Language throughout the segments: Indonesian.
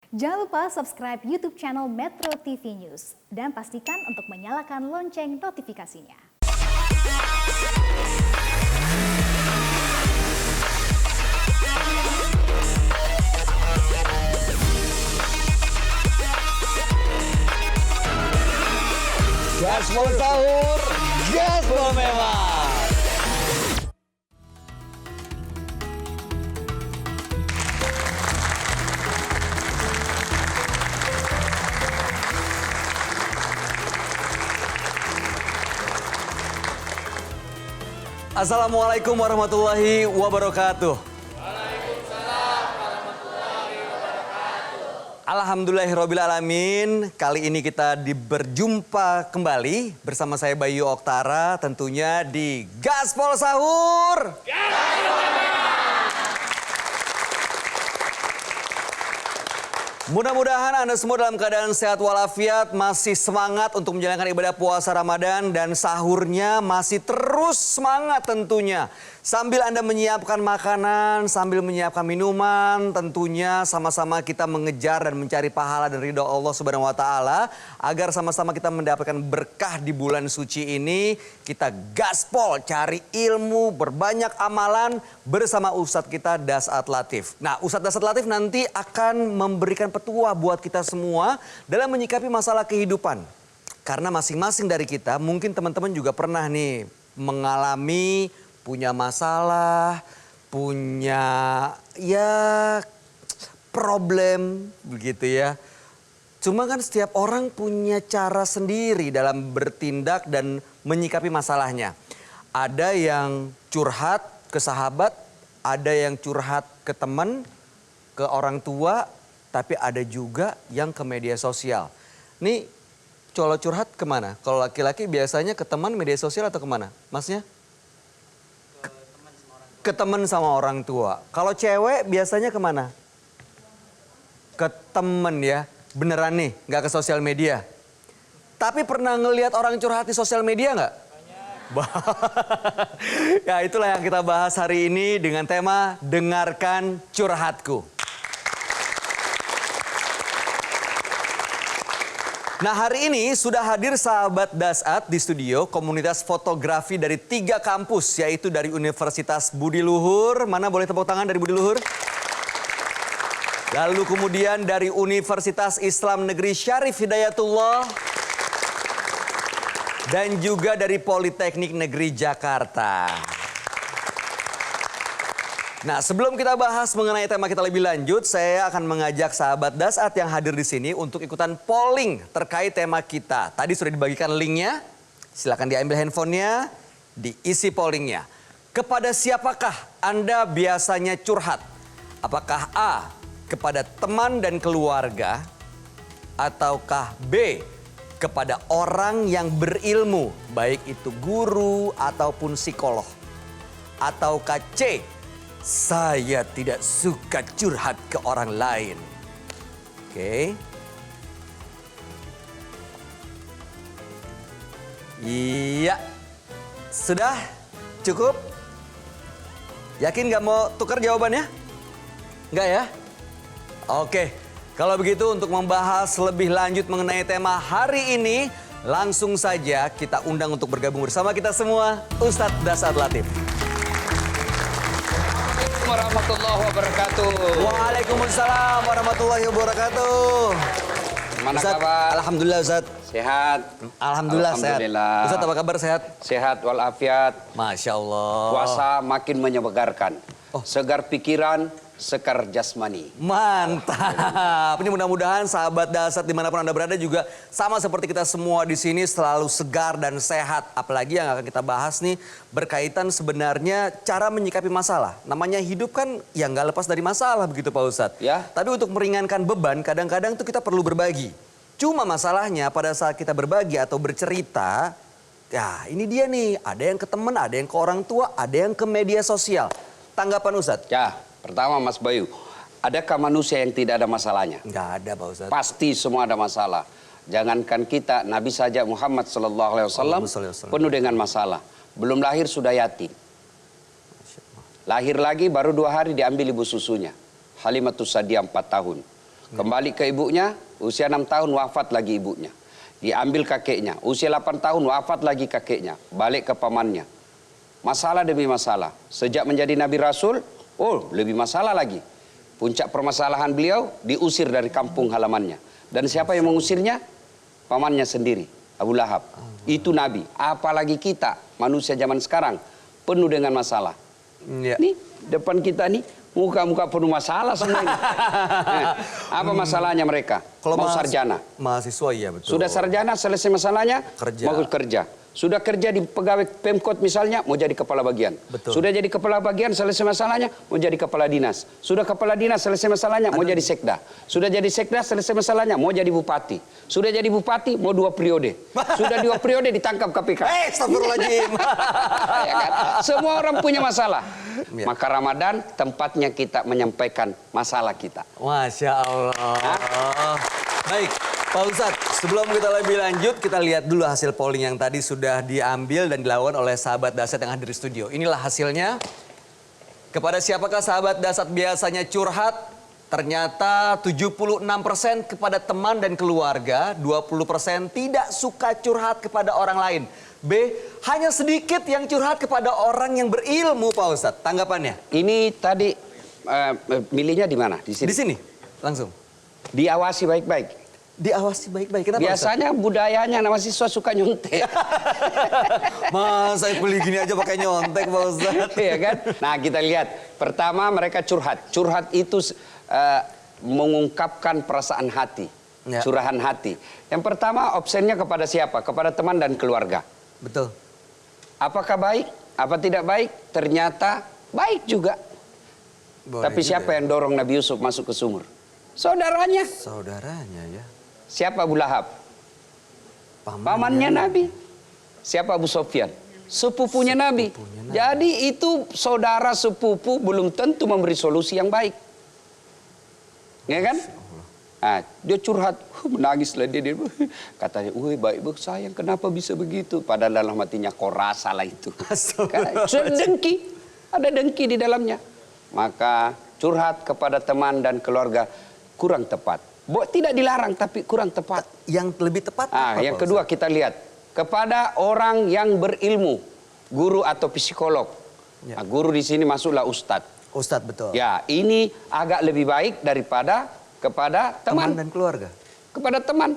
Jangan lupa subscribe YouTube channel Metro TV News dan pastikan untuk menyalakan lonceng notifikasinya. Gaspol sahur, gaspol memang. Assalamualaikum warahmatullahi wabarakatuh. Waalaikumsalam warahmatullahi wabarakatuh. Alhamdulillahirrabbilalamin. Kali ini kita berjumpa kembali bersama saya Bayu Oktara, tentunya di Gaspol Sahur. Mudah-mudahan Anda semua dalam keadaan sehat walafiat, masih semangat untuk menjalankan ibadah puasa Ramadan dan sahurnya masih terus semangat tentunya. Sambil Anda menyiapkan makanan, sambil menyiapkan minuman, tentunya sama-sama kita mengejar dan mencari pahala dan ridho Allah Subhanahu wa taala agar sama-sama kita mendapatkan berkah di bulan suci ini. Kita gaspol cari ilmu, berbanyak amalan bersama Ustadz kita Dasat Latif. Nah, Ustadz Dasat Latif nanti akan memberikan petua buat kita semua dalam menyikapi masalah kehidupan. Karena masing-masing dari kita, mungkin teman-teman juga pernah nih mengalami punya masalah, punya problem begitu ya. Cuma kan setiap orang punya cara sendiri dalam bertindak dan menyikapi masalahnya. Ada yang curhat ke sahabat, ada yang curhat ke teman, ke orang tua, tapi ada juga yang ke media sosial. Nih, kalau curhat kemana? Kalau laki-laki biasanya ke teman, media sosial atau kemana? Masnya? Ke teman sama orang tua. Kalau cewek biasanya kemana? Ke temen ya. Beneran nih, nggak ke sosial media. Tapi pernah ngelihat orang curhat di sosial media nggak? Ya itulah yang kita bahas hari ini dengan tema Dengarkan Curhatku. Nah, hari ini sudah hadir sahabat Dasat di studio, komunitas fotografi dari 3 kampus, yaitu dari Universitas Budi Luhur. Mana boleh tepuk tangan dari Budi Luhur? Lalu kemudian dari Universitas Islam Negeri Syarif Hidayatullah. Dan juga dari Politeknik Negeri Jakarta. Nah, sebelum kita bahas mengenai tema kita lebih lanjut, saya akan mengajak sahabat Dasat yang hadir di sini untuk ikutan polling terkait tema kita. Tadi sudah dibagikan linknya, silakan diambil handphonenya, diisi pollingnya. Kepada siapakah Anda biasanya curhat? Apakah A, kepada teman dan keluarga, ataukah B, kepada orang yang berilmu, baik itu guru ataupun psikolog? Ataukah C, saya tidak suka curhat ke orang lain? Oke. Iya. Sudah? Cukup? Yakin gak mau tukar jawabannya? Enggak ya? Oke. Kalau begitu untuk membahas lebih lanjut mengenai tema hari ini, langsung saja kita undang untuk bergabung bersama kita semua, Ustadz Dasat Latif. Warahmatullahi wabarakatuh. Waalaikumsalam warahmatullahi wabarakatuh. Gimana Ustaz, kabar? Alhamdulillah Ustaz. Sehat? Alhamdulillah sehat. Ustaz apa kabar, sehat? Sehat walafiat. Masya Allah. Puasa makin menyegarkan. Segar pikiran, segar jasmani. Mantap. Ini mudah-mudahan sahabat Dasat dimanapun Anda berada juga sama seperti kita semua di sini selalu segar dan sehat. Apalagi yang akan kita bahas nih berkaitan sebenarnya cara menyikapi masalah. Namanya hidup kan ya nggak lepas dari masalah begitu Pak Ustadz. Ya. Tapi untuk meringankan beban kadang-kadang tuh kita perlu berbagi. Cuma masalahnya pada saat kita berbagi atau bercerita, ya ini dia nih, ada yang ke teman, ada yang ke orang tua, ada yang ke media sosial. Tanggapan Ustadz? Ya, pertama Mas Bayu, adakah manusia yang tidak ada masalahnya? Nggak ada Pak Ustadz. Pasti semua ada masalah. Jangankan kita, Nabi saja Muhammad SAW penuh dengan masalah. Belum lahir sudah yatim. Lahir lagi baru 2 hari diambil ibu susunya. Halimatus Sadia 4 tahun. Kembali ke ibunya, usia 6 tahun wafat lagi ibunya. Diambil kakeknya, usia 8 tahun wafat lagi kakeknya. Balik ke pamannya. Masalah demi masalah. Sejak menjadi Nabi Rasul, lebih masalah lagi. Puncak permasalahan beliau diusir dari kampung halamannya. Dan siapa yang mengusirnya? Pamannya sendiri, Abu Lahab. Itu Nabi. Apalagi kita, manusia zaman sekarang, penuh dengan masalah. Ya. Nih, depan kita nih, muka-muka penuh masalah semua ini. Apa masalahnya mereka? Mau sarjana. Mahasiswa, iya betul. Sudah sarjana, selesai masalahnya, mau kerja. Sudah kerja di pegawai Pemkot misalnya, mau jadi kepala bagian. Betul. Sudah jadi kepala bagian, selesai masalahnya, mau jadi kepala dinas. Sudah kepala dinas, selesai masalahnya, mau jadi sekda. Sudah jadi sekda, selesai masalahnya, mau jadi bupati. Sudah jadi bupati, mau 2 periode. Sudah 2 periode, ditangkap KPK. Astagfirullahaladzim. Ya kan? Semua orang punya masalah. Maka Ramadan tempatnya kita menyampaikan masalah kita. Masya Allah. Baik, Pak Ustadz, sebelum kita lebih lanjut, kita lihat dulu hasil polling yang tadi sudah diambil dan dilakukan oleh sahabat Dasat yang hadir di studio. Inilah hasilnya. Kepada siapakah sahabat Dasat biasanya curhat? Ternyata 76% kepada teman dan keluarga, 20% tidak suka curhat kepada orang lain. B, hanya sedikit yang curhat kepada orang yang berilmu, Pak Ustadz. Tanggapannya? Ini tadi milihnya di mana? Di sini? Di sini, langsung. Diawasi baik-baik. Diawasi baik-baik. Kenapa, biasanya Ustaz? budayanya mahasiswa suka nyontek. Mas, saya beli gini aja pakai nyontek, Pak Ustadz. Iya kan? Nah, kita lihat. Pertama mereka curhat. Curhat itu mengungkapkan perasaan hati. Ya. Curahan hati. Yang pertama opsinya kepada siapa? Kepada teman dan keluarga. Betul. Apakah baik? Apa tidak baik? Ternyata baik juga. Boleh tapi juga siapa ya? yang dorong Nabi Yusuf masuk ke sumur? Saudaranya. Saudaranya ya. Siapa Abu Lahab? Pamannya Nabi. Siapa Abu Sofyan? Sepupunya Nabi. Jadi itu saudara sepupu belum tentu memberi solusi yang baik. Ya kan? Nah, dia curhat, menangislah dia. Katanya, baik sayang, kenapa bisa begitu? Padahal dalam hatinya, kau rasalah itu. Sudah dengki, ada dengki di dalamnya. Maka curhat kepada teman dan keluarga kurang tepat. Tidak dilarang, tapi kurang tepat. Yang lebih tepat apa, yang Pak kedua Ustadz? kita lihat. Kepada orang yang berilmu, guru atau psikolog. Ya. Nah, guru di sini masuklah ustadz. Ustadz, betul. Ya, ini agak lebih baik daripada kepada teman. Dan keluarga. Kepada teman.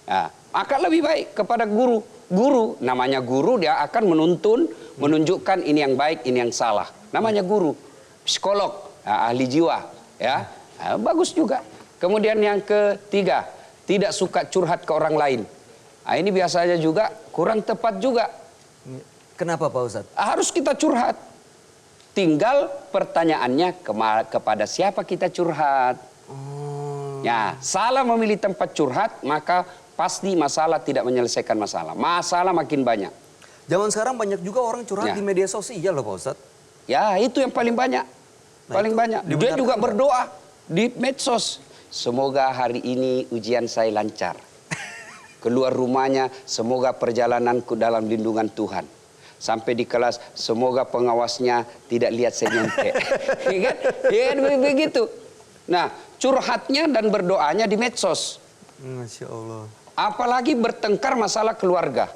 Ya, akan lebih baik kepada guru. Guru, namanya guru, dia akan menuntun, menunjukkan ini yang baik, ini yang salah. Namanya guru. Psikolog, ahli jiwa. Ya, bagus juga. Kemudian yang ketiga, tidak suka curhat ke orang lain. Nah, ini biasanya juga kurang tepat juga. Kenapa, Pak Ustadz? Harus kita curhat. Tinggal pertanyaannya kepada siapa kita curhat. Ya, salah memilih tempat curhat, maka pasti masalah tidak menyelesaikan masalah. Masalah makin banyak. Zaman sekarang banyak juga orang curhat Ya. di media sosial loh, Pak Ustadz. Ya, itu yang paling banyak. Paling banyak. Dia juga berdoa di medsos. Semoga hari ini ujian saya lancar. Keluar rumahnya, semoga perjalananku dalam lindungan Tuhan. Sampai di kelas, semoga pengawasnya tidak lihat saya nyontek. Ya, begitu. Nah, curhatnya dan berdoanya di medsos. Masya Allah. Apalagi bertengkar masalah keluarga.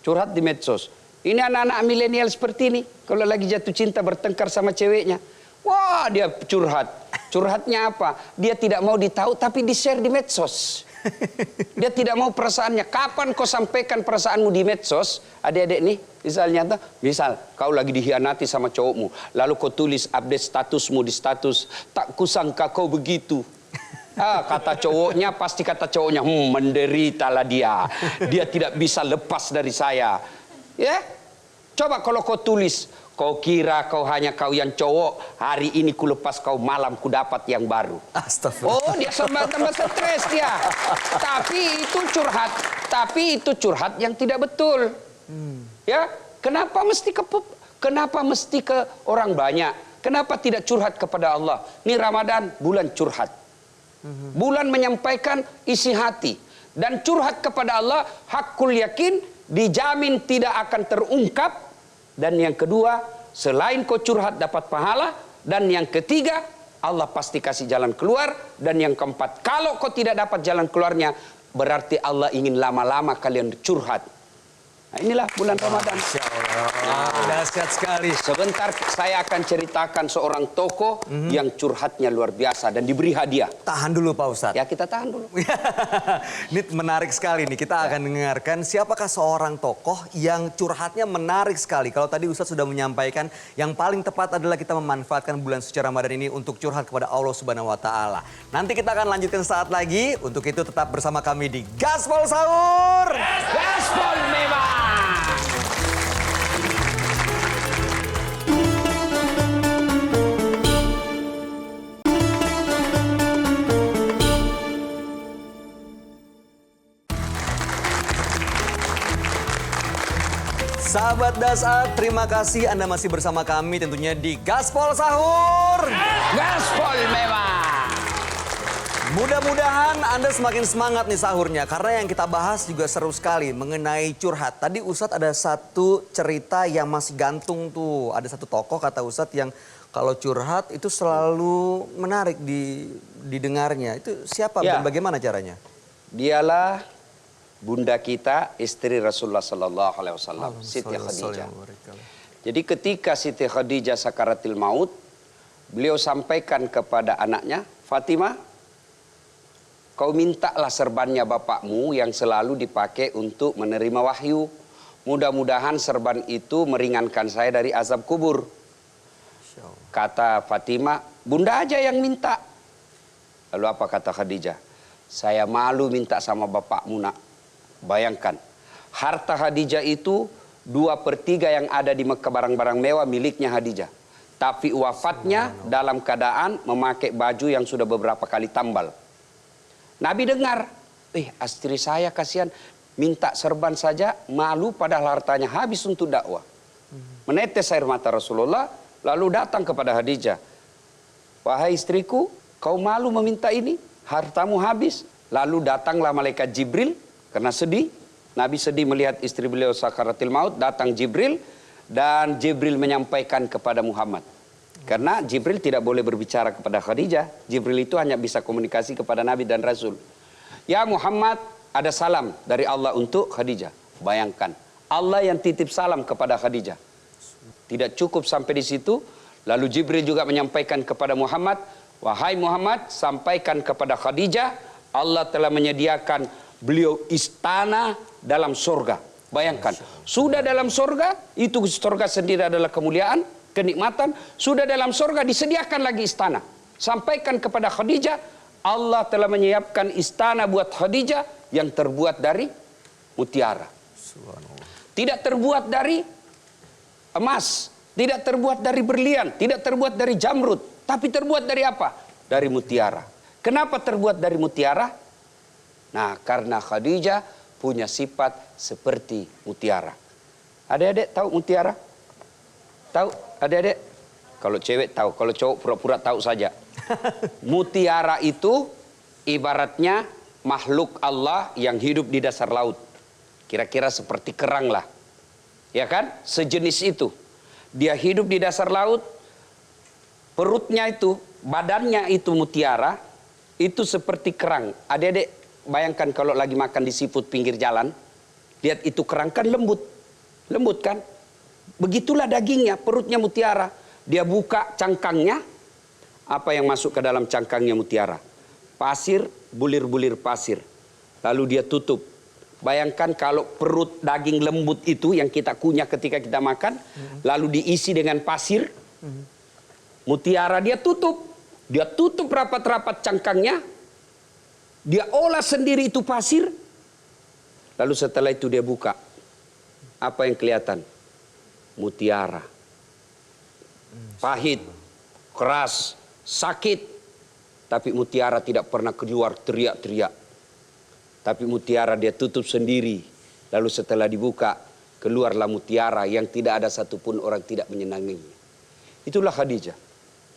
Curhat di medsos. Ini anak-anak milenial seperti ini. Kalau lagi jatuh cinta bertengkar sama ceweknya. Wah, dia curhat. Curhatnya apa? Dia tidak mau ditahu tapi di-share di medsos. Dia tidak mau perasaannya. Kapan kau sampaikan perasaanmu di medsos? Adik-adik nih, misalnya, misal kau lagi dihianati sama cowokmu. Lalu kau tulis update statusmu di status. Tak kusangka kau begitu. Kata cowoknya, pasti kata cowoknya, menderitalah dia. Dia tidak bisa lepas dari saya. Ya, coba kalau kau tulis, kau kira kau hanya kau yang cowok, hari ini ku lepas kau, malam ku dapat yang baru. Astagfirullah. Oh, dia tambah stres dia. Tapi itu curhat yang tidak betul. Ya, kenapa mesti ke orang banyak? Kenapa tidak curhat kepada Allah? Ini Ramadan, bulan curhat. Bulan menyampaikan isi hati. Dan curhat kepada Allah, hakul yakin, dijamin tidak akan terungkap. Dan yang kedua, selain kau curhat dapat pahala. Dan yang ketiga, Allah pasti kasih jalan keluar. Dan yang keempat, kalau kau tidak dapat jalan keluarnya, berarti Allah ingin lama-lama kalian curhat. Nah, inilah bulan Ramadan. Masya Allah, dahsyat sekali. Sebentar saya akan ceritakan seorang tokoh yang curhatnya luar biasa dan diberi hadiah. Tahan dulu Pak Ustadz. Ya, kita tahan dulu. Ini menarik sekali nih, kita akan dengarkan siapakah seorang tokoh yang curhatnya menarik sekali. Kalau tadi Ustadz sudah menyampaikan yang paling tepat adalah kita memanfaatkan bulan suci Ramadan ini untuk curhat kepada Allah Subhanahu wa Ta'ala. Nanti kita akan lanjutkan saat lagi. Untuk itu tetap bersama kami di Gaspol Sahur. Gaspol memang. Sahabat Dasar, terima kasih Anda masih bersama kami tentunya di Gaspol Sahur. Gaspol memang. Mudah-mudahan Anda semakin semangat nih sahurnya. Karena yang kita bahas juga seru sekali mengenai curhat. Tadi Ustadz ada satu cerita yang masih gantung tuh. Ada satu tokoh kata Ustadz yang kalau curhat itu selalu menarik didengarnya. Itu siapa Ya. dan bagaimana caranya? Dialah bunda kita, istri Rasulullah Sallallahu Alaihi Wasallam, Siti Khadijah. Jadi ketika Siti Khadijah sakaratil maut, beliau sampaikan kepada anaknya, Fatimah, kau mintalah serbannya bapakmu yang selalu dipakai untuk menerima wahyu. Mudah-mudahan serban itu meringankan saya dari azab kubur. Kata Fatimah, bunda aja yang minta. Lalu apa kata Khadijah? Saya malu minta sama bapakmu nak. Bayangkan, harta Khadijah itu 2/3 yang ada di Mekah barang-barang mewah miliknya Khadijah. Tapi wafatnya dalam keadaan memakai baju yang sudah beberapa kali tambal. Nabi dengar, istri saya kasihan minta serban saja malu padahal hartanya habis untuk dakwah. Menetes air mata Rasulullah lalu datang kepada Khadijah. Wahai istriku, kau malu meminta ini? Hartamu habis. Lalu datanglah malaikat Jibril. Karena sedih, Nabi sedih melihat istri beliau sakaratil maut, datang Jibril dan Jibril menyampaikan kepada Muhammad. Karena Jibril tidak boleh berbicara kepada Khadijah, Jibril itu hanya bisa komunikasi kepada Nabi dan Rasul. Ya Muhammad, ada salam dari Allah untuk Khadijah. Bayangkan, Allah yang titip salam kepada Khadijah. Tidak cukup sampai di situ, lalu Jibril juga menyampaikan kepada Muhammad, wahai Muhammad, sampaikan kepada Khadijah, Allah telah menyediakan beliau istana dalam surga. Bayangkan, sudah dalam surga, itu surga sendiri adalah kemuliaan, kenikmatan. Sudah dalam surga disediakan lagi istana. Sampaikan kepada Khadijah, Allah telah menyiapkan istana buat Khadijah yang terbuat dari mutiara. Tidak terbuat dari emas, tidak terbuat dari berlian, tidak terbuat dari jamrud. Tapi terbuat dari apa? Dari mutiara. Kenapa terbuat dari mutiara? Nah, karena Khadijah punya sifat seperti mutiara. Adik-adik tahu mutiara? Tahu? Adik-adik? Kalau cewek tahu, kalau cowok pura-pura tahu saja. Mutiara itu ibaratnya makhluk Allah yang hidup di dasar laut. Kira-kira seperti kerang lah. Ya kan? Sejenis itu. Dia hidup di dasar laut. Perutnya itu, badannya itu mutiara. Itu seperti kerang. Adik-adik bayangkan kalau lagi makan di seafood pinggir jalan, lihat itu kerang kan lembut. Lembut kan? Begitulah dagingnya, perutnya mutiara. Dia buka cangkangnya, apa yang masuk ke dalam cangkangnya mutiara? Pasir, bulir-bulir pasir. Lalu dia tutup. Bayangkan kalau perut daging lembut itu yang kita kunyah ketika kita makan, lalu diisi dengan pasir, mutiara dia tutup. Dia tutup rapat-rapat cangkangnya, dia olah sendiri itu pasir. Lalu setelah itu dia buka. Apa yang kelihatan? Mutiara. Pahit, keras, sakit. Tapi mutiara tidak pernah keluar teriak-teriak. Tapi mutiara dia tutup sendiri. Lalu setelah dibuka, keluarlah mutiara yang tidak ada satupun orang tidak menyenanginya. Itulah Khadijah.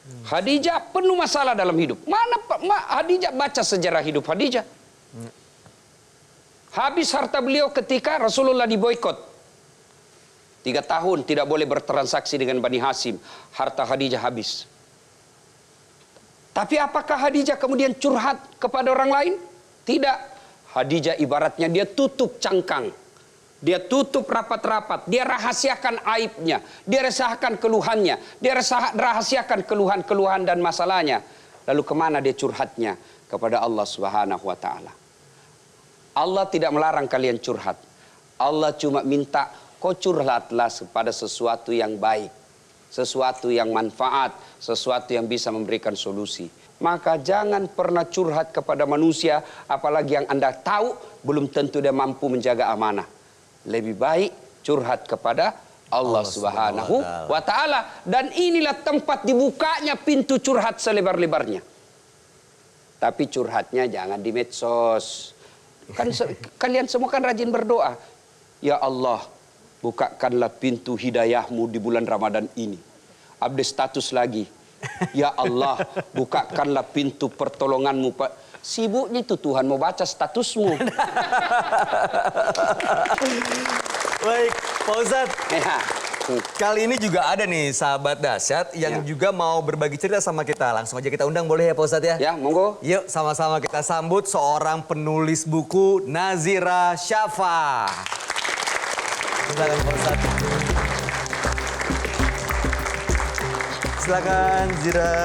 Khadijah penuh masalah dalam hidup. Mana Khadijah baca sejarah hidup Khadijah. Habis harta beliau ketika Rasulullah diboikot. 3 tahun tidak boleh bertransaksi dengan Bani Hashim. Harta Khadijah habis. Tapi apakah Khadijah kemudian curhat kepada orang lain? Tidak. Khadijah ibaratnya dia tutup cangkang. Dia tutup rapat-rapat. Dia rahasiakan aibnya. Dia rahasiakan keluhannya. Dia rahasiakan keluhan-keluhan dan masalahnya. Lalu kemana dia curhatnya? Kepada Allah Subhanahu wa ta'ala. Allah tidak melarang kalian curhat. Allah cuma minta kau curhatlah kepada sesuatu yang baik. Sesuatu yang manfaat, sesuatu yang bisa memberikan solusi. Maka jangan pernah curhat kepada manusia, apalagi yang Anda tahu belum tentu dia mampu menjaga amanah. Lebih baik curhat kepada Allah Subhanahu wa ta'ala. Dan inilah tempat dibukanya pintu curhat selebar-lebarnya. Tapi curhatnya jangan di medsos. Kan kalian semua kan rajin berdoa. Ya Allah, bukakanlah pintu hidayahmu di bulan Ramadan ini. Update status lagi. Ya Allah, bukakanlah pintu pertolonganmu. Sibuknya itu Tuhan mau baca statusmu. Baik, Pak Ustadz. Ya. Kali ini juga ada nih sahabat dahsyat yang juga mau berbagi cerita sama kita. Langsung aja kita undang boleh ya Pak Ustadz ya? Ya, monggo. Yuk sama-sama kita sambut seorang penulis buku, Nazira Syafa. Silakan Pak Ustadz. Silakan Zira.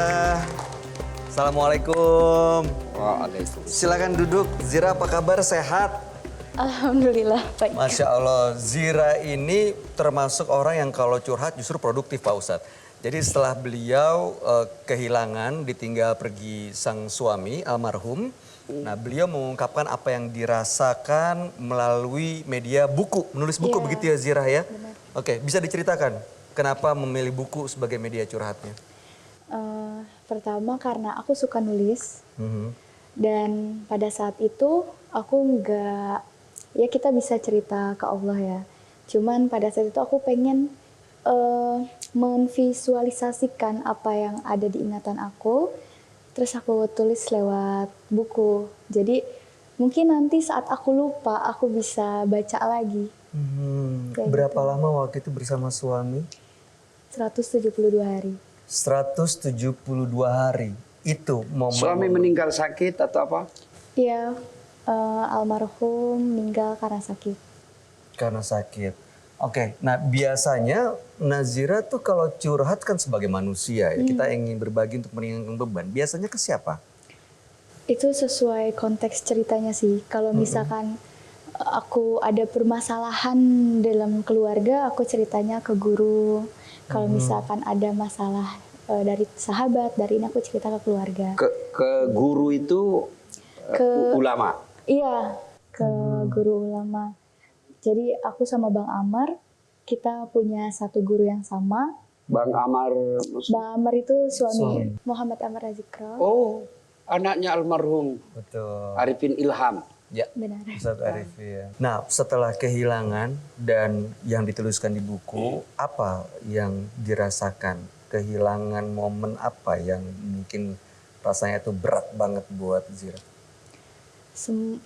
Assalamualaikum. Waalaikumsalam. Silakan duduk. Zira apa kabar? Sehat? Alhamdulillah baik. Masya Allah, Zira ini termasuk orang yang kalau curhat justru produktif Pak Ustadz. Jadi setelah beliau kehilangan, ditinggal pergi sang suami almarhum. Nah beliau mengungkapkan apa yang dirasakan melalui media buku, menulis buku begitu ya Zira ya? Benar. Oke, bisa diceritakan kenapa memilih buku sebagai media curhatnya? Pertama karena aku suka nulis dan pada saat itu aku nggak, ya kita bisa cerita ke Allah ya. Cuman pada saat itu aku pengen memvisualisasikan apa yang ada di ingatan aku, terus aku tulis lewat buku. Jadi mungkin nanti saat aku lupa aku bisa baca lagi. Berapa lama waktu itu bersama suami? 172 hari. 172 hari. Itu momen. Suami meninggal sakit atau apa? Iya, almarhum meninggal karena sakit. Karena sakit. Oke, nah biasanya Nazira tuh kalau curhat kan sebagai manusia ya, kita ingin berbagi untuk meringankan beban. Biasanya ke siapa? Itu sesuai konteks ceritanya sih. Kalau misalkan aku ada permasalahan dalam keluarga, aku ceritanya ke guru. Kalau misalkan ada masalah dari sahabat, dari ini aku cerita ke keluarga. Ke guru itu ulama? Iya, ke guru ulama. Jadi aku sama Bang Amar, kita punya satu guru yang sama. Bang Amar? Bang Amar itu suami Muhammad Amar Azikra. Oh, anaknya almarhum. Betul. Arifin Ilham. Ya, Benar. Ustaz Arif ya. Nah, setelah kehilangan dan yang dituliskan di buku, apa yang dirasakan? Kehilangan momen apa yang mungkin rasanya itu berat banget buat Zira?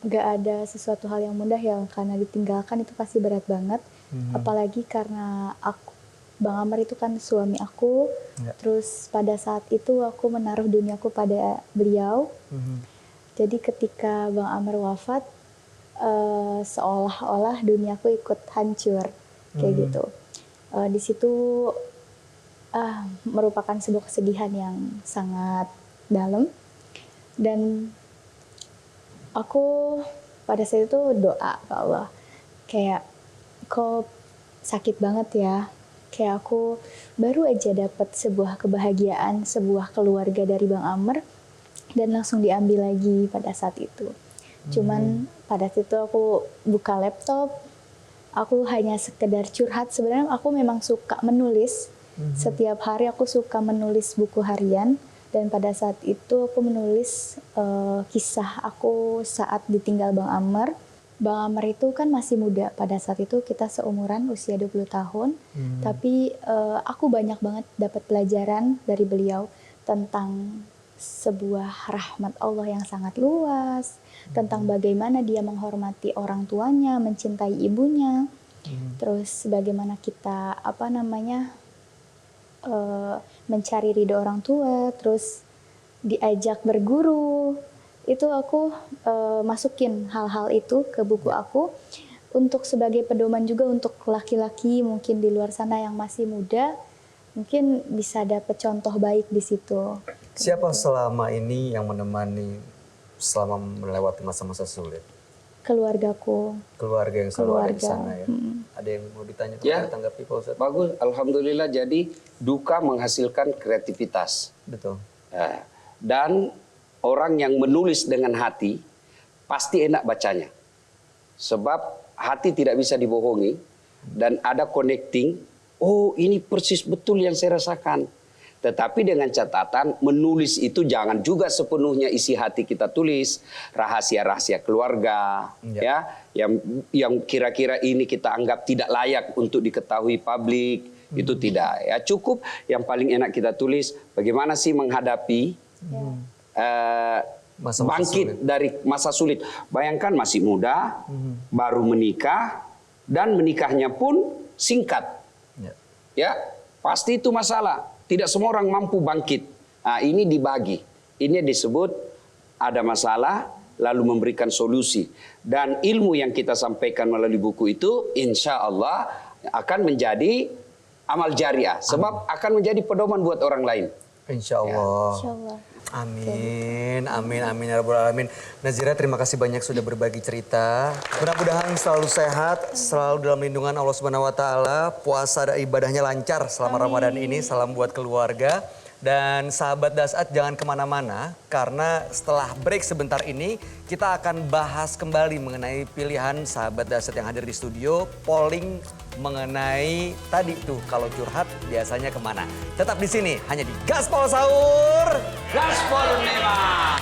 Gak ada sesuatu hal yang mudah ya, karena ditinggalkan itu pasti berat banget. Apalagi karena Bang Amar itu kan suami aku. Terus pada saat itu aku menaruh duniaku pada beliau. Jadi ketika Bang Amar wafat, seolah-olah duniaku ikut hancur, kayak gitu. Di situ merupakan sebuah kesedihan yang sangat dalam. Dan aku pada saat itu doa ke Allah, kayak kok sakit banget ya. Kayak aku baru aja dapat sebuah kebahagiaan, sebuah keluarga dari Bang Amar. Dan langsung diambil lagi pada saat itu. Cuman pada saat itu aku buka laptop, aku hanya sekedar curhat. Sebenarnya aku memang suka menulis. Setiap hari aku suka menulis buku harian. Dan pada saat itu aku menulis kisah aku saat ditinggal Bang Amar. Bang Amar itu kan masih muda. Pada saat itu kita seumuran, usia 20 tahun. Tapi aku banyak banget dapat pelajaran dari beliau tentang sebuah rahmat Allah yang sangat luas, tentang bagaimana dia menghormati orang tuanya, mencintai ibunya, terus bagaimana kita mencari ridho orang tua, terus diajak berguru, itu aku masukin hal-hal itu ke buku aku untuk sebagai pedoman juga untuk laki-laki mungkin di luar sana yang masih muda, mungkin bisa dapat contoh baik di situ. Siapa selama ini yang menemani selama melewati masa-masa sulit? Keluargaku. Keluarga yang selalu ada di Keluarga. sana ya. Ada yang mau ditanya Ya. tanggapi Pak Ustadz? Bagus, alhamdulillah. Jadi duka menghasilkan kreativitas. Betul. Dan orang yang menulis dengan hati pasti enak bacanya. Sebab hati tidak bisa dibohongi dan ada connecting. Oh, ini persis betul yang saya rasakan. Tetapi dengan catatan menulis itu jangan juga sepenuhnya isi hati kita tulis, rahasia-rahasia keluarga, ya, yang kira-kira ini kita anggap tidak layak untuk diketahui publik, itu tidak. Ya cukup yang paling enak kita tulis bagaimana sih menghadapi Masa-masa bangkit sulit. dari masa sulit. Bayangkan masih muda, baru menikah dan menikahnya pun singkat. Ya, pasti itu masalah. Tidak semua orang mampu bangkit. Nah, ini dibagi. Ini disebut ada masalah, lalu memberikan solusi. Dan ilmu yang kita sampaikan melalui buku itu, insya Allah akan menjadi amal jariah. Sebab akan menjadi pedoman buat orang lain. Insya Allah. Insya Allah. Amin, amin, amin ya rabbal alamin. Nazira, terima kasih banyak sudah berbagi cerita. Mudah-mudahan selalu sehat, selalu dalam lindungan Allah Subhanahu wa taala. Puasa dan ibadahnya lancar selama Ramadan ini. Salam buat keluarga. Dan sahabat Dasat jangan kemana-mana karena setelah break sebentar ini kita akan bahas kembali mengenai pilihan sahabat Dasat yang hadir di studio. Polling mengenai tadi tuh kalau curhat biasanya kemana. Tetap di sini hanya di Gaspol Sahur. Gaspol memang.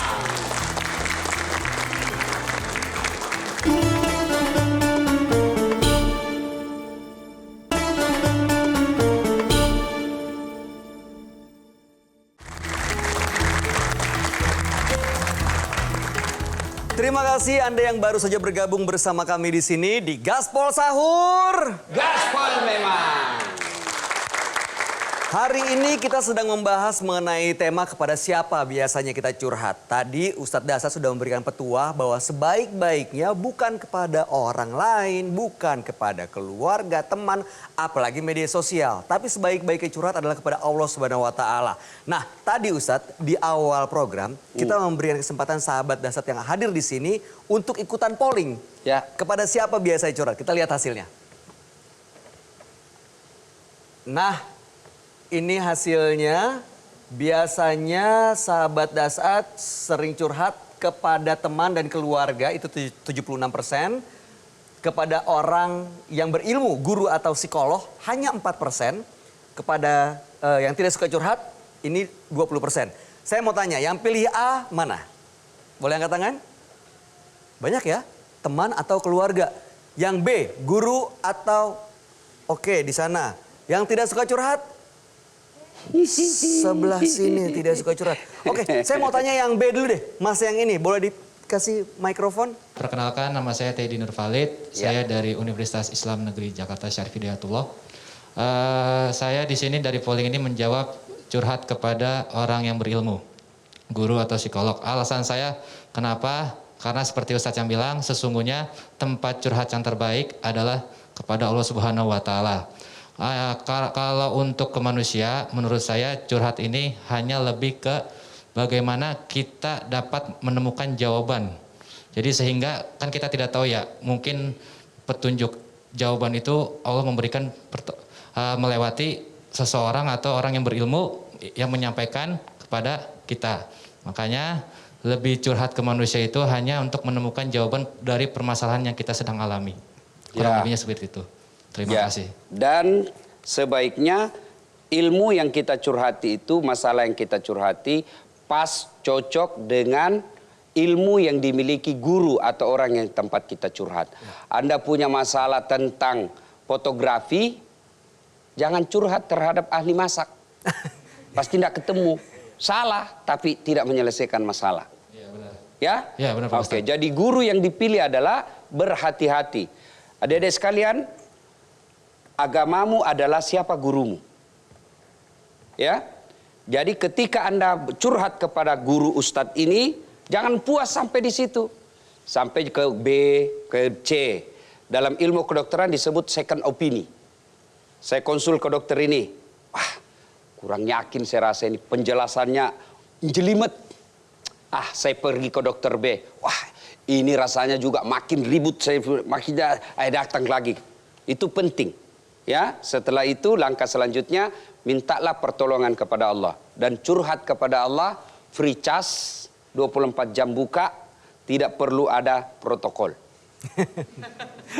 Terima kasih Anda yang baru saja bergabung bersama kami di sini di Gaspol Sahur. Gaspol memang. Hari ini kita sedang membahas mengenai tema kepada siapa biasanya kita curhat. Tadi Ustadz Dasa sudah memberikan petua bahwa sebaik-baiknya bukan kepada orang lain, bukan kepada keluarga, teman, apalagi media sosial. Tapi sebaik-baiknya curhat adalah kepada Allah Subhanahu wa taala. Nah, tadi Ustadz di awal program kita memberikan kesempatan sahabat Dasat yang hadir di sini untuk ikutan polling. Ya. Kepada siapa biasanya curhat? Kita lihat hasilnya. Nah, ini hasilnya. Biasanya sahabat Dasat sering curhat kepada teman dan keluarga, itu 76%. Kepada orang yang berilmu, guru atau psikolog, hanya 4%. Kepada yang tidak suka curhat, ini 20%. Saya mau tanya, yang pilih A mana? Boleh angkat tangan? Banyak ya, teman atau keluarga. Yang B, guru atau oke di sana. Yang tidak suka curhat? Sebelah sini tidak suka curhat. Oke, saya mau tanya yang B dulu deh. Mas yang ini, boleh dikasih mikrofon? Perkenalkan, nama saya Teddy Nurvalid. Saya dari Universitas Islam Negeri Jakarta Syarif Hidayatullah. Saya di sini dari polling ini menjawab curhat kepada orang yang berilmu, guru atau psikolog. Alasan saya kenapa? Karena seperti Ustadz yang bilang, sesungguhnya tempat curhat yang terbaik adalah kepada Allah Subhanahu wa taala. Kalau untuk ke manusia, menurut saya curhat ini hanya lebih ke bagaimana kita dapat menemukan jawaban. Jadi sehingga kan kita tidak tahu ya, mungkin petunjuk jawaban itu Allah memberikan melewati seseorang atau orang yang berilmu yang menyampaikan kepada kita. Makanya lebih curhat ke manusia itu hanya untuk menemukan jawaban dari permasalahan yang kita sedang alami. Kurang lebihnya seperti itu. Terima kasih. Dan sebaiknya ilmu yang kita curhati itu, masalah yang kita curhati pas cocok dengan ilmu yang dimiliki guru atau orang yang tempat kita curhat. Anda punya masalah tentang fotografi, jangan curhat terhadap ahli masak. Pasti tidak ketemu. Salah tapi tidak menyelesaikan masalah. Iya benar. Ya? Ya benar Pak Oke, Ustadz. jadi guru yang dipilih adalah berhati-hati. Adik-adik sekalian, agamamu adalah siapa gurumu. Ya? Jadi ketika Anda curhat kepada guru ustadz ini, jangan puas sampai di situ. Sampai ke B, ke C. Dalam ilmu kedokteran disebut second opinion. Saya konsul ke dokter ini. Wah, kurang yakin saya rasa ini. Penjelasannya jelimet. Saya pergi ke dokter B. Wah, ini rasanya juga makin ribut. Saya datang lagi. Itu penting. Ya, setelah itu langkah selanjutnya mintalah pertolongan kepada Allah dan curhat kepada Allah, free charge, 24 jam buka, tidak perlu ada protokol.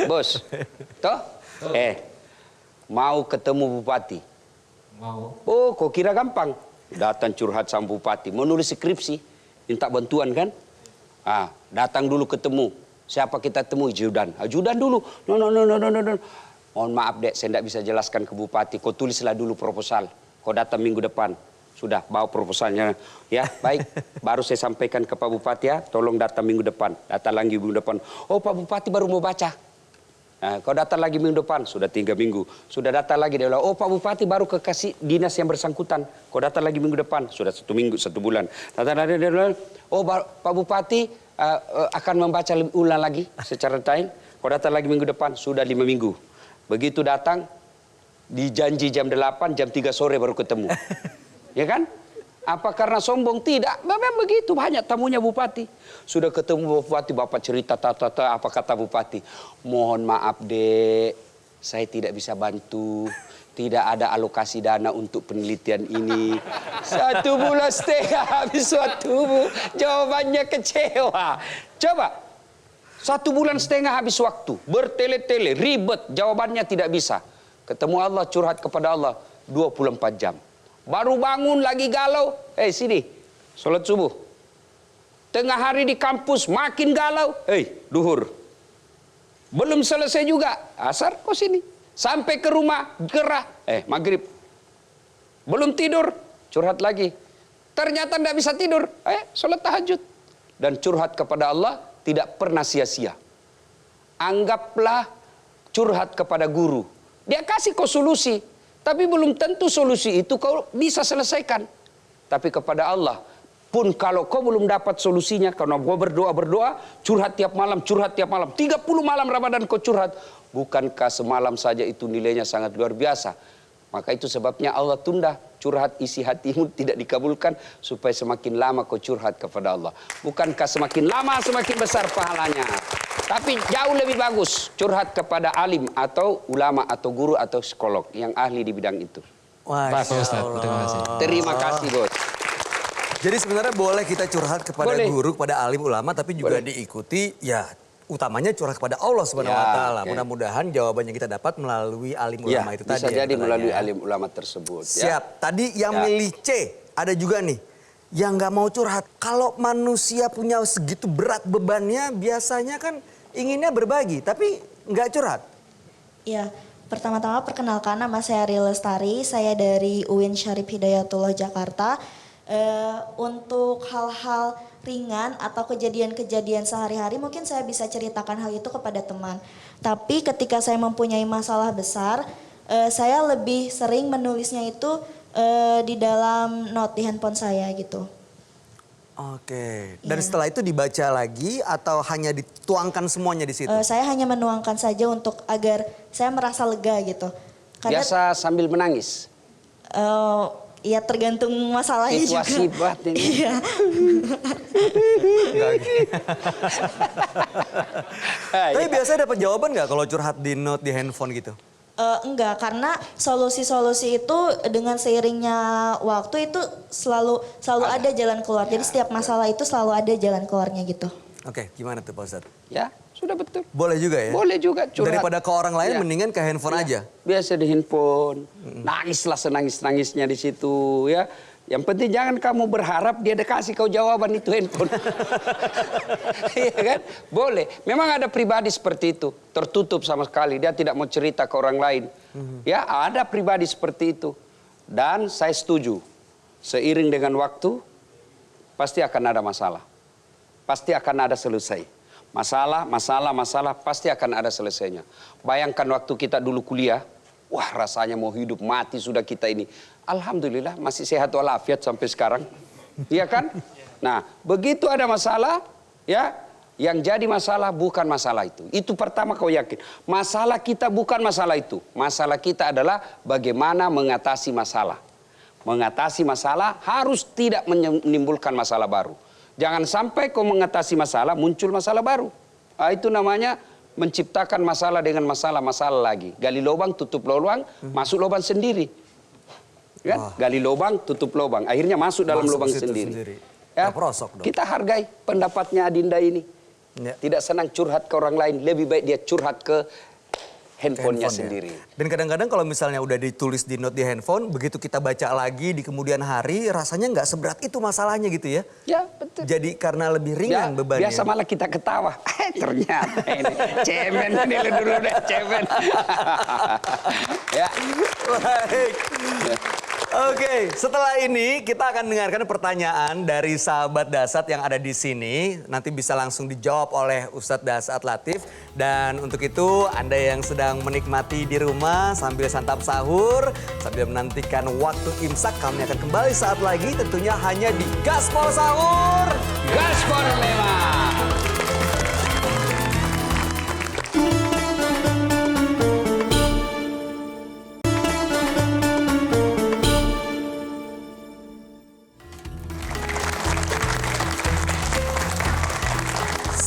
Bos, toh? Mau ketemu bupati? Mau. Oh, kok kira gampang? Datang curhat sama bupati, menulis skripsi, minta bantuan kan? Datang dulu ketemu. Siapa kita temui? Ajudan. Ajudan dulu. No. Mohon maaf dek, saya tidak bisa jelaskan ke bupati. Kau tulislah dulu proposal. Kau datang minggu depan. Sudah, bawa proposalnya. Ya, baik. Baru saya sampaikan ke Pak Bupati ya. Tolong datang minggu depan. Datang lagi minggu depan. Oh, Pak Bupati baru mau baca. Kau datang lagi minggu depan. Sudah 3 minggu. Sudah datang lagi. Dia bilang, oh Pak Bupati baru ke kasih dinas yang bersangkutan. Kau datang lagi minggu depan. Sudah 1 minggu, 1 bulan. Datang lagi. Dia bilang, oh Pak Bupati akan membaca ulang lagi secara detail. Kau datang lagi minggu depan. Sudah 5 minggu. Begitu datang, dijanji jam 8, jam 3 sore baru ketemu. Ya kan? Apa karena sombong? Tidak. Memang begitu, banyak tamunya bupati. Sudah ketemu bupati, bapak cerita, apa kata bupati? Mohon maaf dek, saya tidak bisa bantu. Tidak ada alokasi dana untuk penelitian ini. 1,5 bulan habis waktu. Jawabannya kecewa. Coba. 1,5 bulan habis waktu, bertele-tele, ribet, jawabannya tidak bisa. Ketemu Allah, curhat kepada Allah, 24 jam. Baru bangun lagi galau, sini, sholat subuh. Tengah hari di kampus, makin galau, duhur. Belum selesai juga, asar, kok sini. Sampai ke rumah, gerah, maghrib. Belum tidur, curhat lagi. Ternyata tidak bisa tidur, sholat tahajud. Dan curhat kepada Allah, tidak pernah sia-sia. Anggaplah curhat kepada guru. Dia kasih kau solusi. Tapi belum tentu solusi itu kau bisa selesaikan. Tapi kepada Allah. Pun kalau kau belum dapat solusinya. Karena kau berdoa, curhat tiap malam. 30 malam Ramadan kau curhat. Bukankah semalam saja itu nilainya sangat luar biasa. Maka itu sebabnya Allah tunda. Curhat isi hatimu tidak dikabulkan supaya semakin lama kau curhat kepada Allah. Bukankah semakin lama semakin besar pahalanya. Tapi jauh lebih bagus curhat kepada alim atau ulama atau guru atau psikolog yang ahli di bidang itu. Wah, Terima kasih. Terima kasih bos. Jadi sebenarnya boleh kita curhat kepada guru, kepada alim ulama, tapi juga diikuti ya utamanya curhat kepada Allah Subhanahu wa taala. Mudah-mudahan jawabannya kita dapat melalui alim ulama itu tadi. Bisa jadi melalui alim ulama tersebut. Siap. Tadi yang milih C, ada juga nih yang nggak mau curhat. Kalau manusia punya segitu berat bebannya, biasanya kan inginnya berbagi, tapi nggak curhat. Ya, pertama-tama perkenalkan nama saya Ria Lestari, saya dari UIN Syarif Hidayatullah Jakarta. Untuk hal-hal ringan atau kejadian-kejadian sehari-hari mungkin saya bisa ceritakan hal itu kepada teman. Tapi ketika saya mempunyai masalah besar, saya lebih sering menulisnya itu di dalam note di handphone saya gitu. Oke. Dan setelah itu dibaca lagi atau hanya dituangkan semuanya di situ? Saya hanya menuangkan saja untuk agar saya merasa lega gitu. Karena, biasa sambil menangis? ya tergantung masalahnya juga. Situasi batin. Iya. Tapi biasanya dapat jawaban nggak kalau curhat di note di handphone gitu? Enggak, karena solusi-solusi itu dengan seiringnya waktu itu selalu ada jalan keluar. Jadi setiap masalah itu selalu ada jalan keluarnya gitu. Oke, gimana tuh Pak Ustadz? Ya, sudah betul. Boleh juga ya? Boleh juga curhat. Daripada ke orang lain mendingan ke handphone aja? Biasa di handphone. Nangislah senangis-nangisnya di situ ya. Yang penting jangan kamu berharap dia kasih kau jawaban itu handphone. Iya kan? Boleh. Memang ada pribadi seperti itu. Tertutup sama sekali. Dia tidak mau cerita ke orang lain. Ya, ada pribadi seperti itu. Dan saya setuju. Seiring dengan waktu, pasti akan ada masalah. Pasti akan ada selesai. Masalah pasti akan ada selesainya. Bayangkan waktu kita dulu kuliah, Wah, rasanya mau hidup mati sudah kita ini. Alhamdulillah masih sehat walafiat sampai sekarang. Iya kan? Nah, begitu ada masalah, ya, yang jadi masalah bukan masalah itu. Itu pertama kau yakin. Masalah kita bukan masalah itu. Masalah kita adalah bagaimana mengatasi masalah. Mengatasi masalah harus tidak menimbulkan masalah baru. Jangan sampai kau mengatasi masalah, muncul masalah baru. Nah, itu namanya menciptakan masalah dengan masalah-masalah lagi. Gali lubang, tutup lubang, masuk lubang sendiri. Kan? Gali lubang, tutup lubang. Akhirnya masuk dalam lubang sendiri. Ya, kita hargai pendapatnya Adinda ini. Ya. Tidak senang curhat ke orang lain. Lebih baik dia curhat ke handphonenya sendiri. Dan kadang-kadang kalau misalnya udah ditulis di note di handphone, begitu kita baca lagi di kemudian hari, rasanya nggak seberat itu masalahnya gitu ya. Ya, betul. Jadi karena lebih ringan bebannya. Biasa malah kita ketawa. Ternyata ini cemen ini dulu deh, cemen. Ya. Baik. Oke, setelah ini kita akan dengarkan pertanyaan dari sahabat Dasat yang ada di sini. Nanti bisa langsung dijawab oleh Ustadz Dasat Latif. Dan untuk itu Anda yang sedang menikmati di rumah sambil santap sahur, sambil menantikan waktu imsak, kami akan kembali saat lagi tentunya hanya di Gaspol Sahur. Gaspol memang.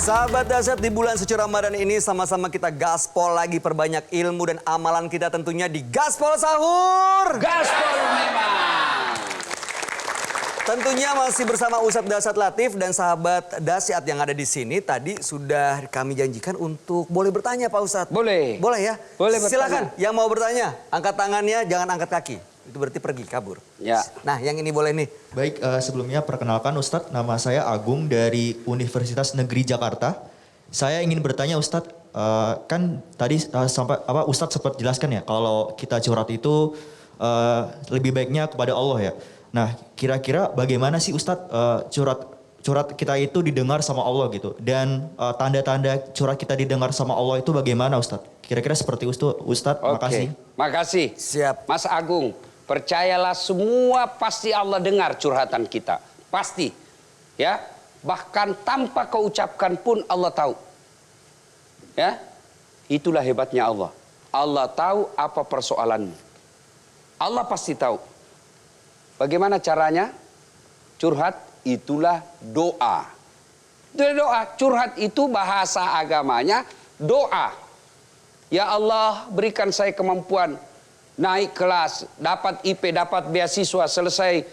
Sahabat Dasat, di bulan suci Ramadan ini sama-sama kita gaspol lagi, perbanyak ilmu dan amalan kita tentunya di Gaspol Sahur. Gaspol memang. Tentunya masih bersama Ustadz Dasat Latif dan sahabat Dasyat yang ada di sini. Tadi sudah kami janjikan untuk boleh bertanya Pak Ustadz. Boleh. Boleh ya? Boleh bertanya. Silakan yang mau bertanya, angkat tangannya, jangan angkat kaki. Itu berarti pergi, kabur. Ya. Nah, yang ini boleh nih. Baik, sebelumnya perkenalkan Ustadz, nama saya Agung dari Universitas Negeri Jakarta. Saya ingin bertanya Ustadz, kan tadi Ustadz sempat jelaskan ya kalau kita curhat itu lebih baiknya kepada Allah ya. Nah, kira-kira bagaimana sih Ustadz curhat kita itu didengar sama Allah gitu? Dan tanda-tanda curhat kita didengar sama Allah itu bagaimana Ustadz? Kira-kira seperti itu Ustadz, makasih. Makasih. Siap. Mas Agung. Percayalah semua pasti Allah dengar curhatan kita. Pasti. Ya. Bahkan tanpa kau ucapkan pun Allah tahu. Ya. Itulah hebatnya Allah. Allah tahu apa persoalanmu. Allah pasti tahu. Bagaimana caranya? Curhat itulah doa. Itulah doa. Curhat itu bahasa agamanya doa. Ya Allah, berikan saya kemampuan naik kelas, dapat IP, dapat beasiswa, selesai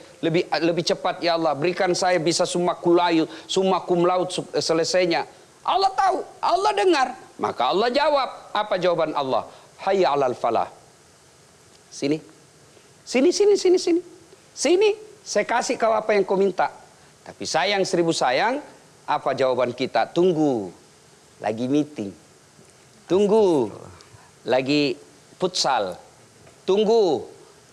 lebih cepat ya Allah. Berikan saya bisa summa cum laude selesainya. Allah tahu, Allah dengar. Maka Allah jawab. Apa jawaban Allah? Hayya 'alal falah. Sini. Sini. Sini, saya kasih kau apa yang kau minta. Tapi sayang 1000 sayang, apa jawaban kita? Tunggu. Lagi meeting. Tunggu. Lagi futsal. Tunggu,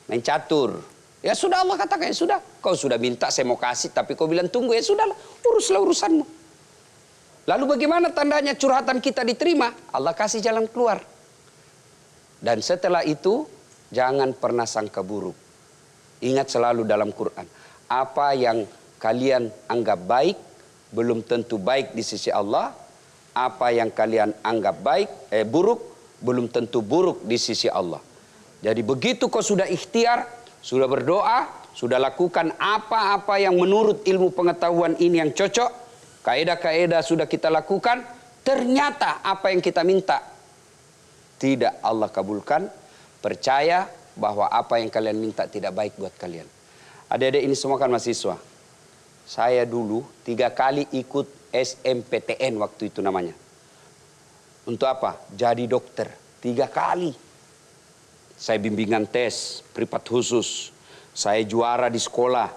main catur. Ya sudah Allah katakan, ya sudah. Kau sudah minta saya mau kasih, tapi kau bilang tunggu, ya sudahlah. Uruslah urusanmu. Lalu bagaimana tandanya curhatan kita diterima? Allah kasih jalan keluar. Dan setelah itu, jangan pernah sangka buruk. Ingat selalu dalam Quran. Apa yang kalian anggap baik, belum tentu baik di sisi Allah. Apa yang kalian anggap buruk, belum tentu buruk di sisi Allah. Jadi begitu kau sudah ikhtiar, sudah berdoa, sudah lakukan apa-apa yang menurut ilmu pengetahuan ini yang cocok, kaedah-kaedah sudah kita lakukan, ternyata apa yang kita minta tidak Allah kabulkan, percaya bahwa apa yang kalian minta tidak baik buat kalian. Adik-adik ini semua kan mahasiswa. Saya dulu 3 kali ikut SMPTN waktu itu namanya. Untuk apa? Jadi dokter. 3 kali. Saya bimbingan tes, privat khusus. Saya juara di sekolah.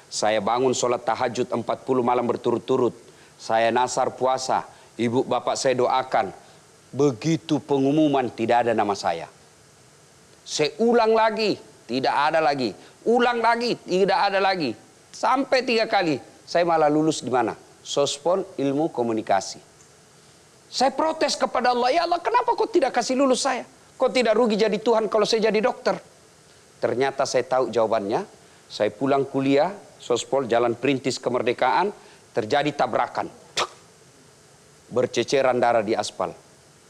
Saya bangun sholat tahajud 40 malam berturut-turut. Saya nasar puasa. Ibu bapak saya doakan. Begitu pengumuman tidak ada nama saya. Saya ulang lagi, tidak ada lagi. Ulang lagi, tidak ada lagi. Sampai 3 kali. Saya malah lulus di mana? Sospon Ilmu Komunikasi. Saya protes kepada Allah. Ya Allah, kenapa kau tidak kasih lulus saya? Kok tidak rugi jadi Tuhan kalau saya jadi dokter? Ternyata saya tahu jawabannya. Saya pulang kuliah, sospol, Jalan Perintis Kemerdekaan, terjadi tabrakan. Berceceran darah di aspal.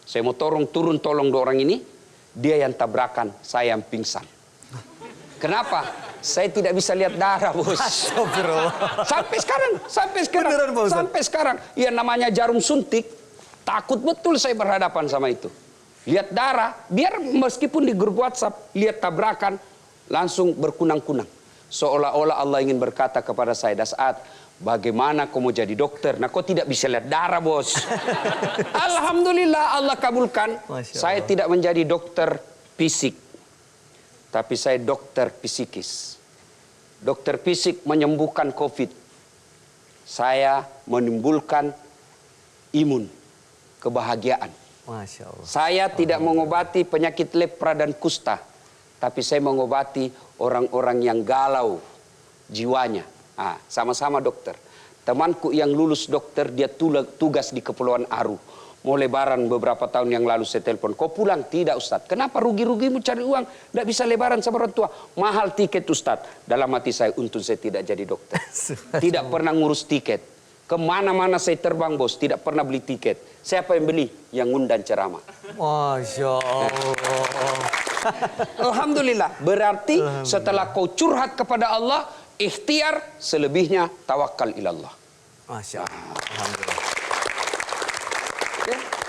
Saya mau turun tolong dua orang ini. Dia yang tabrakan, saya yang pingsan. Kenapa? Saya tidak bisa lihat darah, bos. Sampai sekarang. Beneran, Pak Ustadz? Sampai sekarang. Ya namanya jarum suntik. Takut betul saya berhadapan sama itu. Lihat darah, biar meskipun di grup WhatsApp, lihat tabrakan, langsung berkunang-kunang. Seolah-olah Allah ingin berkata kepada saya, Das'ad, bagaimana kau mau jadi dokter? Nah, kau tidak bisa lihat darah, bos. Alhamdulillah Allah kabulkan. Saya tidak menjadi dokter fisik, tapi saya dokter psikis. Dokter fisik menyembuhkan COVID. Saya menimbulkan imun, kebahagiaan. Masya Allah. Saya tidak mengobati penyakit lepra dan kusta, tapi saya mengobati orang-orang yang galau jiwanya. Sama-sama dokter. Temanku yang lulus dokter, dia tugas di Kepulauan Aru. Mau lebaran beberapa tahun yang lalu saya telepon, kau pulang? Tidak, Ustadz. Kenapa? Rugi-rugimu cari uang, tidak bisa lebaran sama orang tua. Mahal tiket, Ustadz. Dalam hati saya, untung saya tidak jadi dokter. Tidak pernah ngurus tiket. Kemana-mana saya terbang, bos, tidak pernah beli tiket. Siapa yang beli? Yang ngundang ceramah. Masya Allah. Alhamdulillah. Berarti setelah kau curhat kepada Allah, ikhtiar, selebihnya tawakal ilallah. Masya Allah. Alhamdulillah.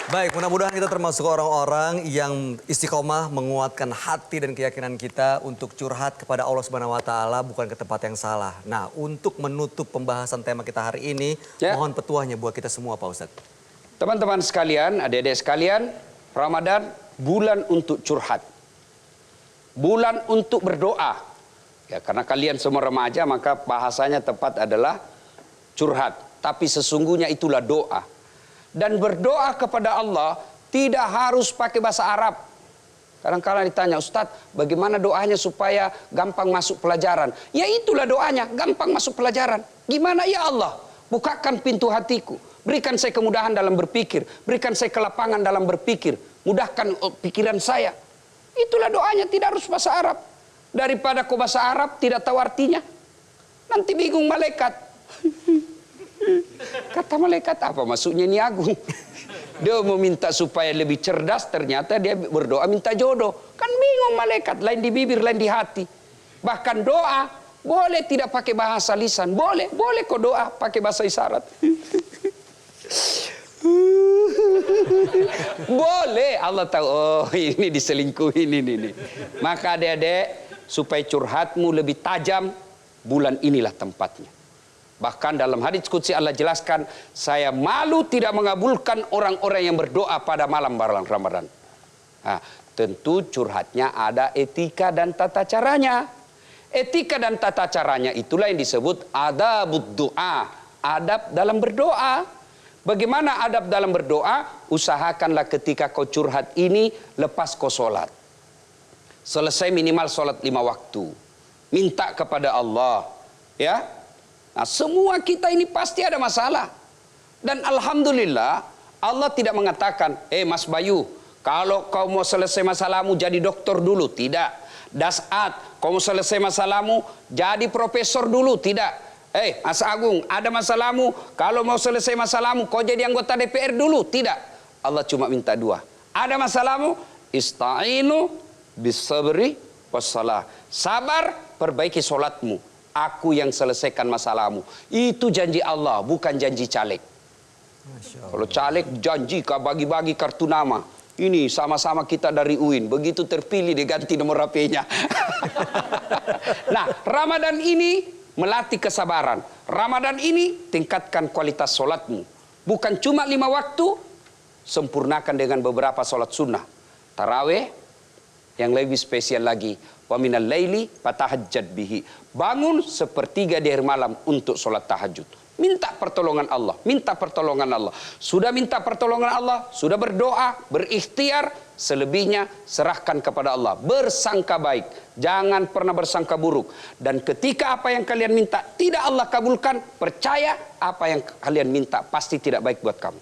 Baik, mudah-mudahan kita termasuk orang-orang yang istiqomah menguatkan hati dan keyakinan kita untuk curhat kepada Allah Subhanahu wa taala, bukan ke tempat yang salah. Nah, untuk menutup pembahasan tema kita hari ini, mohon petuahnya buat kita semua, Pak Ustadz. Teman-teman sekalian, adik-adik sekalian, Ramadan bulan untuk curhat. Bulan untuk berdoa. Ya, karena kalian semua remaja, maka bahasanya tepat adalah curhat. Tapi sesungguhnya itulah doa. Dan berdoa kepada Allah tidak harus pakai bahasa Arab. Kadang-kadang ditanya, Ustadz, bagaimana doanya supaya gampang masuk pelajaran? Ya itulah doanya, gampang masuk pelajaran. Gimana? Ya Allah, bukakan pintu hatiku. Berikan saya kemudahan dalam berpikir. Berikan saya kelapangan dalam berpikir. Mudahkan pikiran saya. Itulah doanya, tidak harus bahasa Arab. Daripada kau bahasa Arab tidak tahu artinya, nanti bingung malaikat. Kata malaikat apa maksudnya ini Agung? Dia mau minta supaya lebih cerdas, ternyata dia berdoa minta jodoh. Kan bingung malaikat, lain di bibir, lain di hati. Bahkan doa boleh tidak pakai bahasa lisan, boleh kok doa pakai bahasa isyarat. Boleh, Allah tahu, oh ini diselingkuhin ini. Maka adik-adik, supaya curhatmu lebih tajam, bulan inilah tempatnya. Bahkan dalam hadits qudsi Allah jelaskan, saya malu tidak mengabulkan orang-orang yang berdoa pada malam Ramadan. Nah, tentu curhatnya ada etika dan tata caranya. Etika dan tata caranya itulah yang disebut adabud doa, adab dalam berdoa. Bagaimana adab dalam berdoa? Usahakanlah ketika kau curhat ini, lepas kau sholat. Selesai minimal sholat 5 waktu. Minta kepada Allah. Ya. Nah, semua kita ini pasti ada masalah. Dan alhamdulillah Allah tidak mengatakan, Mas Bayu, kalau kau mau selesai masalahmu jadi dokter dulu. Tidak. Das'ad, kau mau selesai masalahmu jadi profesor dulu. Tidak. Mas Agung, ada masalahmu, kalau mau selesai masalahmu kau jadi anggota DPR dulu. Tidak. Allah cuma minta 2. Ada masalahmu, ista'inu bisabri wassalah. Sabar, perbaiki solatmu. Aku yang selesaikan masalahmu. Itu janji Allah, bukan janji caleg. Kalau caleg janji bagi-bagi kartu nama. Ini sama-sama kita dari UIN. Begitu terpilih diganti nomor HP-nya. Nah, Ramadan ini melatih kesabaran. Ramadan ini tingkatkan kualitas sholatmu. Bukan cuma 5 waktu, sempurnakan dengan beberapa sholat sunnah. Tarawih, yang lebih spesial lagi, wa minal laili fatahajjad bihi. Bangun sepertiga di hari malam untuk sholat tahajud. Minta pertolongan Allah, minta pertolongan Allah. Sudah minta pertolongan Allah, sudah berdoa, berikhtiar, selebihnya serahkan kepada Allah. Bersangka baik, jangan pernah bersangka buruk. Dan ketika apa yang kalian minta tidak Allah kabulkan, percaya apa yang kalian minta pasti tidak baik buat kamu.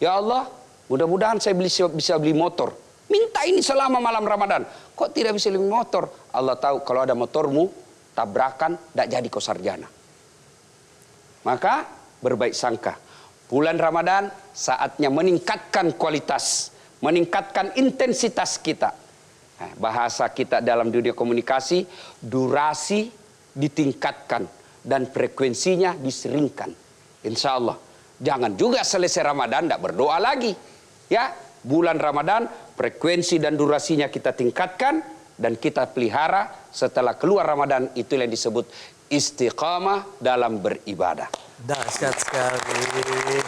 Ya Allah, mudah-mudahan saya bisa beli motor. Minta ini selama malam Ramadan. Kok tidak bisa lebih motor? Allah tahu kalau ada motormu, tabrakan, tidak jadi kau sarjana. Maka berbaik sangka. Bulan Ramadan saatnya meningkatkan kualitas, meningkatkan intensitas kita. Bahasa kita dalam dunia komunikasi, durasi ditingkatkan dan frekuensinya diseringkan. Insya Allah. Jangan juga selesai Ramadan tidak berdoa lagi. Ya, bulan Ramadan frekuensi dan durasinya kita tingkatkan dan kita pelihara. Setelah keluar Ramadan, itulah yang disebut istiqamah dalam beribadah. Dahsyat sekali.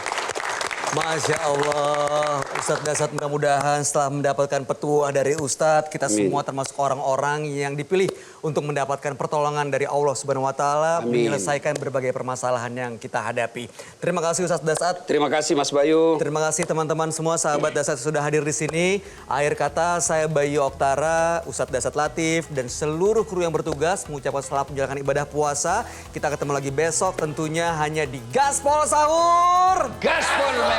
Masya Allah, Ustadz Dasat, mudah-mudahan setelah mendapatkan petuah dari Ustadz, kita Amin. semua termasuk orang-orang yang dipilih untuk mendapatkan pertolongan dari Allah Subhanahu Wa Taala, Amin. menyelesaikan berbagai permasalahan yang kita hadapi. Terima kasih Ustadz Dasat. Terima kasih Mas Bayu. Terima kasih teman-teman semua, sahabat Dasat sudah hadir di sini. Akhir kata, saya Bayu Oktara, Ustadz Dasat Latif, dan seluruh kru yang bertugas mengucapkan selamat menjalankan ibadah puasa. Kita ketemu lagi besok tentunya hanya di Gaspol Sahur. Gaspol memang.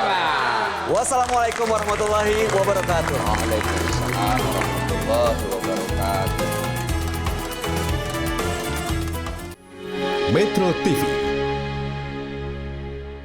Wassalamualaikum warahmatullahi wabarakatuh. Waalaikumsalam warahmatullahi wabarakatuh. Metro TV